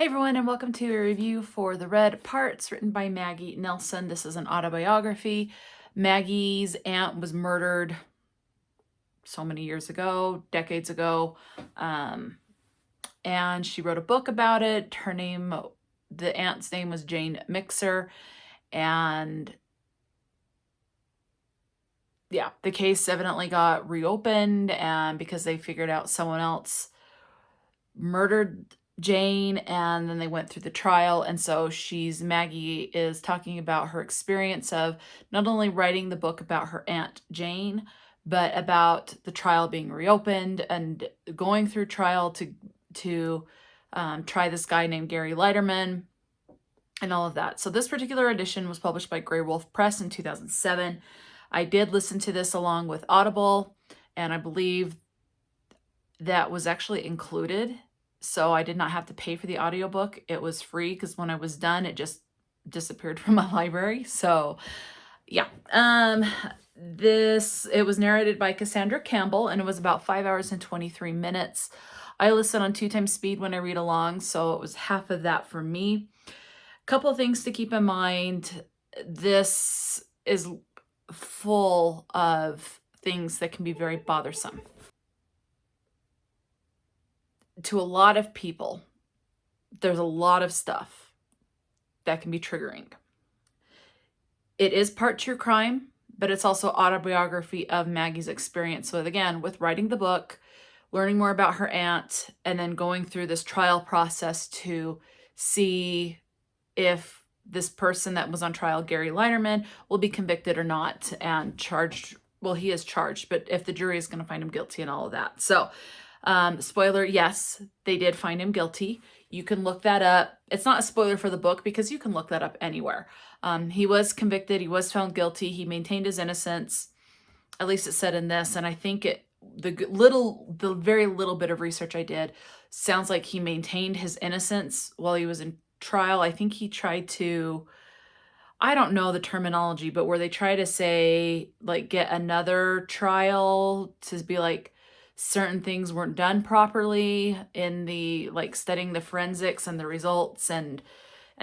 Hey everyone, and welcome to a review for The Red Parts, written by Maggie Nelson. This is an autobiography. Maggie's aunt was murdered so many years ago, decades ago, and she wrote a book about it. The aunt's name was Jane Mixer, and yeah, the case evidently got reopened, and because they figured out someone else murdered Jane, and then they went through the trial. And so Maggie is talking about her experience of not only writing the book about her Aunt Jane, but about the trial being reopened and going through trial to try this guy named Gary Leiterman and all of that. So this particular edition was published by Grey Wolf Press in 2007. I did listen to this along with Audible, and I believe that was actually included. So I did not have to pay for the audiobook. It was free because when I was done, it just disappeared from my library. So yeah, it was narrated by Cassandra Campbell, and it was about 5 hours and 23 minutes. I listen on 2x speed when I read along, so it was half of that for me. Couple of things to keep in mind. This is full of things that can be very bothersome to a lot of people. There's a lot of stuff that can be triggering. It is part true crime, but it's also autobiography of Maggie's experience. So again, with writing the book, learning more about her aunt, and then going through this trial process to see if this person that was on trial, Gary Leiterman, will be convicted or not and charged. Well, he is charged, but if the jury is going to find him guilty and all of that. So spoiler, yes, they did find him guilty. You can look that up. It's not a spoiler for the book because you can look that up anywhere. He was convicted. He was found guilty. He maintained his innocence. At least it said in this. And I think the very little bit of research I did sounds like he maintained his innocence while he was in trial. I think he tried to, I don't know the terminology, but where they try to say, like, get another trial to be like, certain things weren't done properly in the, like, studying the forensics and the results and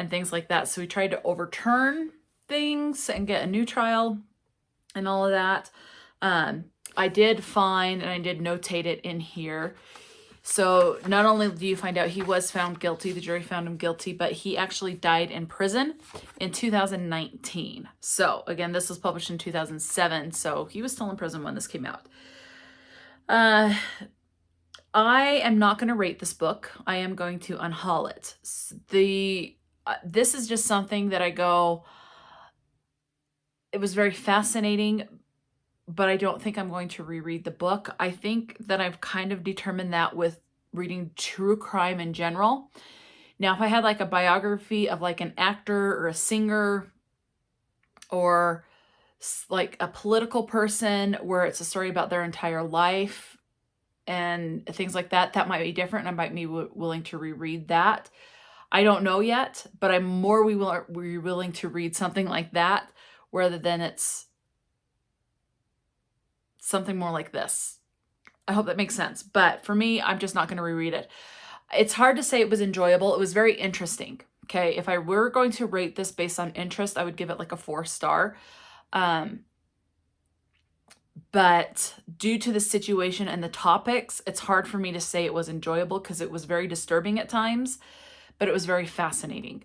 things like that. So he tried to overturn things and get a new trial and all of that. I did find, and I did notate it in here. So not only do you find out he was found guilty, the jury found him guilty, but he actually died in prison in 2019. So again, this was published in 2007. So he was still in prison when this came out. I am not going to rate this book. I am going to unhaul it. This is just something that I go, it was very fascinating, but I don't think I'm going to reread the book. I think that I've kind of determined that with reading true crime in general. Now, if I had like a biography of like an actor or a singer or like a political person where it's a story about their entire life and things like that, that might be different, and I might be willing to reread that. I don't know yet, but I'm more willing to read something like that rather than it's something more like this. I hope that makes sense. But for me, I'm just not going to reread it. It's hard to say it was enjoyable. It was very interesting. Okay, if I were going to rate this based on interest, I would give it like a 4-star. But due to the situation and the topics, it's hard for me to say it was enjoyable because it was very disturbing at times, but it was very fascinating.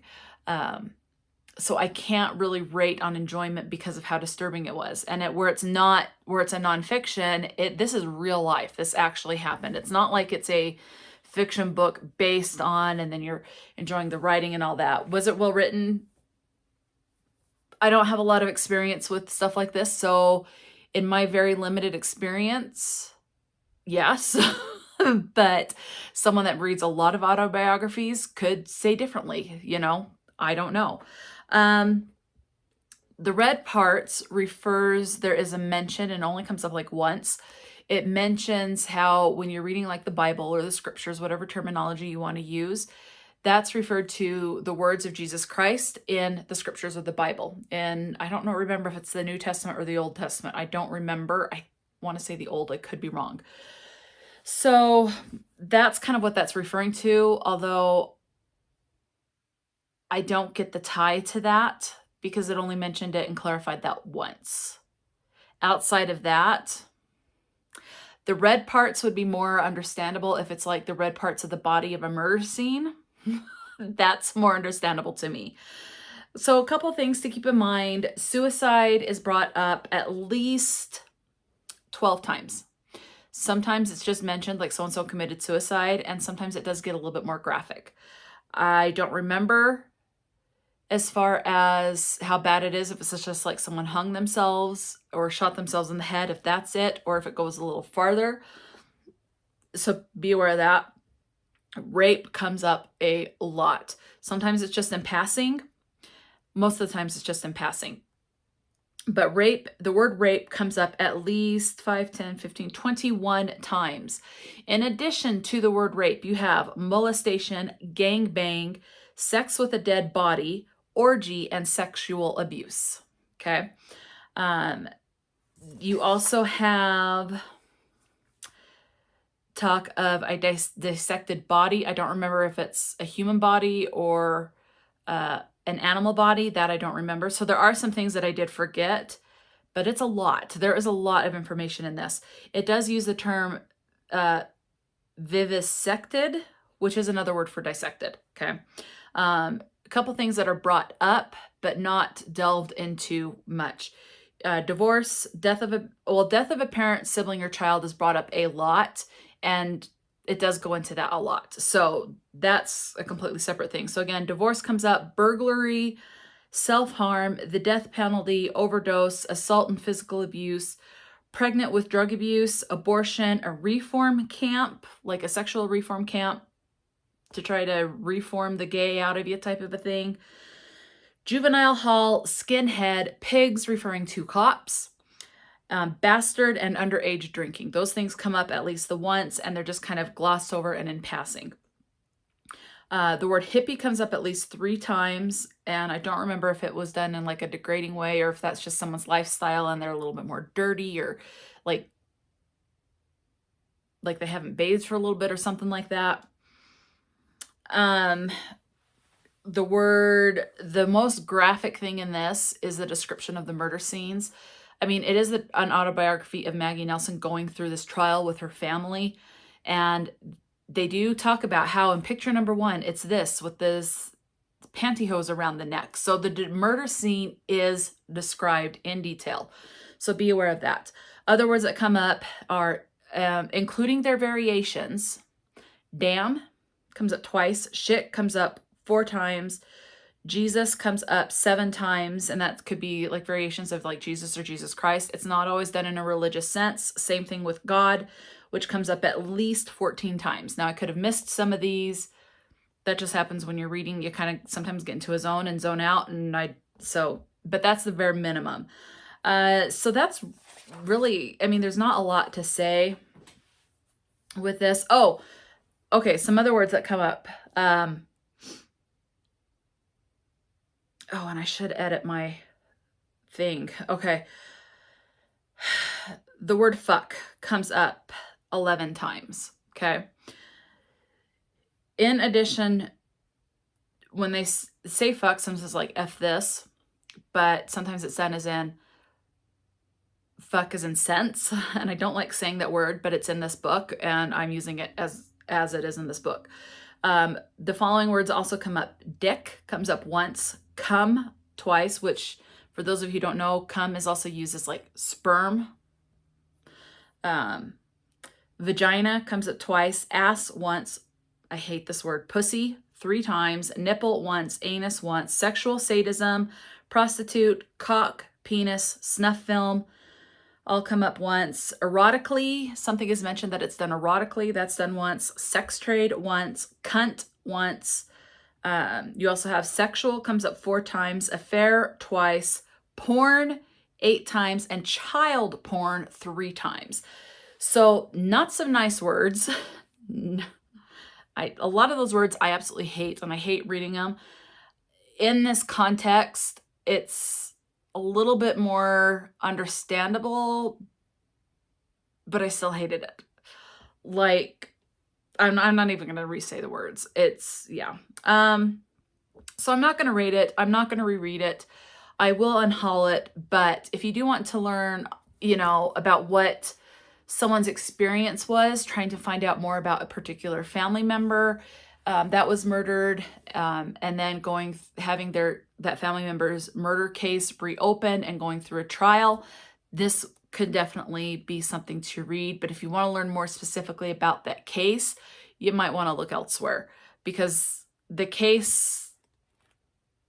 So I can't really rate on enjoyment because of how disturbing it was. And where it's a nonfiction, this is real life. This actually happened. It's not like it's a fiction book based on, and then you're enjoying the writing and all that. Was it well written? I don't have a lot of experience with stuff like this. So in my very limited experience, yes. But someone that reads a lot of autobiographies could say differently, I don't know. The red parts there is a mention, and only comes up like once. It mentions how when you're reading like the Bible or the scriptures, whatever terminology you want to use, that's referred to the words of Jesus Christ in the scriptures of the Bible. And I don't remember if it's the New Testament or the Old Testament. I don't remember. I want to say the Old. I could be wrong. So that's kind of what that's referring to. Although I don't get the tie to that because it only mentioned it and clarified that once. Outside of that, the red parts would be more understandable if it's like the red parts of the body of a murder scene. That's more understandable to me. So a couple things to keep in mind. Suicide is brought up at least 12 times. Sometimes it's just mentioned like so-and-so committed suicide, and sometimes it does get a little bit more graphic. I don't remember as far as how bad it is, if it's just like someone hung themselves or shot themselves in the head, if that's it, or if it goes a little farther. So be aware of that. Rape comes up a lot. Sometimes it's just in passing. Most of the times it's just in passing. But rape, the word rape comes up at least 5, 10, 15, 21 times. In addition to the word rape, you have molestation, gangbang, sex with a dead body, orgy, and sexual abuse. Okay. You also have talk of a dissected body. I don't remember if it's a human body or an animal body. That I don't remember. So there are some things that I did forget, but it's a lot. There is a lot of information in this. It does use the term vivisected, which is another word for dissected. Okay. A couple things that are brought up, but not delved into much. Divorce, death of a parent, sibling, or child is brought up a lot, and it does go into that a lot. So that's a completely separate thing. So again, divorce comes up, burglary, self-harm, the death penalty, overdose, assault and physical abuse, pregnant with drug abuse, abortion, a reform camp, like a sexual reform camp to try to reform the gay out of you type of a thing. Juvenile hall, skinhead, pigs referring to cops, bastard, and underage drinking. Those things come up at least the once, and they're just kind of glossed over and in passing. The word hippie comes up at least 3 times, and I don't remember if it was done in like a degrading way or if that's just someone's lifestyle and they're a little bit more dirty or like they haven't bathed for a little bit or something like that. The most graphic thing in this is the description of the murder scenes. I mean, it is an autobiography of Maggie Nelson going through this trial with her family. And they do talk about how in picture number 1, it's this with this pantyhose around the neck. So the murder scene is described in detail. So be aware of that. Other words that come up are, including their variations, damn comes up twice, shit comes up 4 times, Jesus comes up 7 times, and that could be like variations of like Jesus or Jesus Christ. It's not always done in a religious sense. Same thing with God, which comes up at least 14 times. Now I could have missed some of these. That just happens when you're reading. You kind of sometimes get into a zone and zone out, but that's the bare minimum. So that's really, I mean, there's not a lot to say with this. Oh, okay, some other words that come up. Oh, and I should edit my thing. Okay. The word fuck comes up 11 times. Okay. In addition, when they say fuck, sometimes it's like F this, but sometimes it's done as in fuck as in sense. And I don't like saying that word, but it's in this book and I'm using it as it is in this book. The following words also come up. Dick comes up once, cum twice, which for those of you who don't know, cum is also used as like sperm. Vagina comes up twice, ass once, I hate this word, pussy 3 times, nipple once, anus once, sexual sadism, prostitute, cock, penis, snuff film, all come up once. Erotically, something is mentioned that it's done erotically. That's done once. Sex trade once. Cunt once. You also have sexual comes up 4 times. Affair twice. Porn 8 times. And child porn 3 times. So not some nice words. A lot of those words I absolutely hate, and I hate reading them. In this context, it's a little bit more understandable, but I still hated it. Like, I'm not even going to re-say the words. It's, yeah. So I'm not going to rate it. I'm not going to reread it. I will unhaul it. But if you do want to learn, you know, about what someone's experience was, trying to find out more about a particular family member that was murdered, and then having that family member's murder case reopened and going through a trial, this could definitely be something to read. But if you want to learn more specifically about that case, you might want to look elsewhere, because the case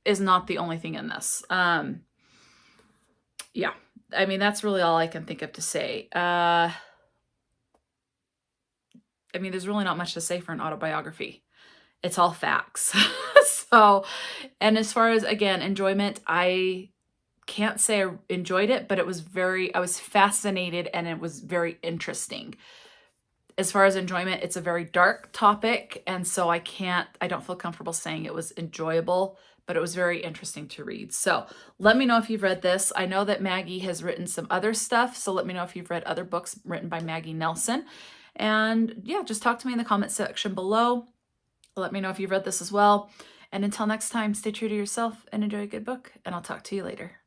is not the only thing in this. Yeah, I mean, that's really all I can think of to say. I mean, there's really not much to say for an autobiography. It's all facts. So, and as far as, again, enjoyment, I can't say I enjoyed it, but I was fascinated and it was very interesting. As far as enjoyment, it's a very dark topic, and so I don't feel comfortable saying it was enjoyable, but it was very interesting to read. So let me know if you've read this. I know that Maggie has written some other stuff, so let me know if you've read other books written by Maggie Nelson. And yeah, just talk to me in the comment section below. Let me know if you've read this as well. And until next time, stay true to yourself and enjoy a good book, and I'll talk to you later.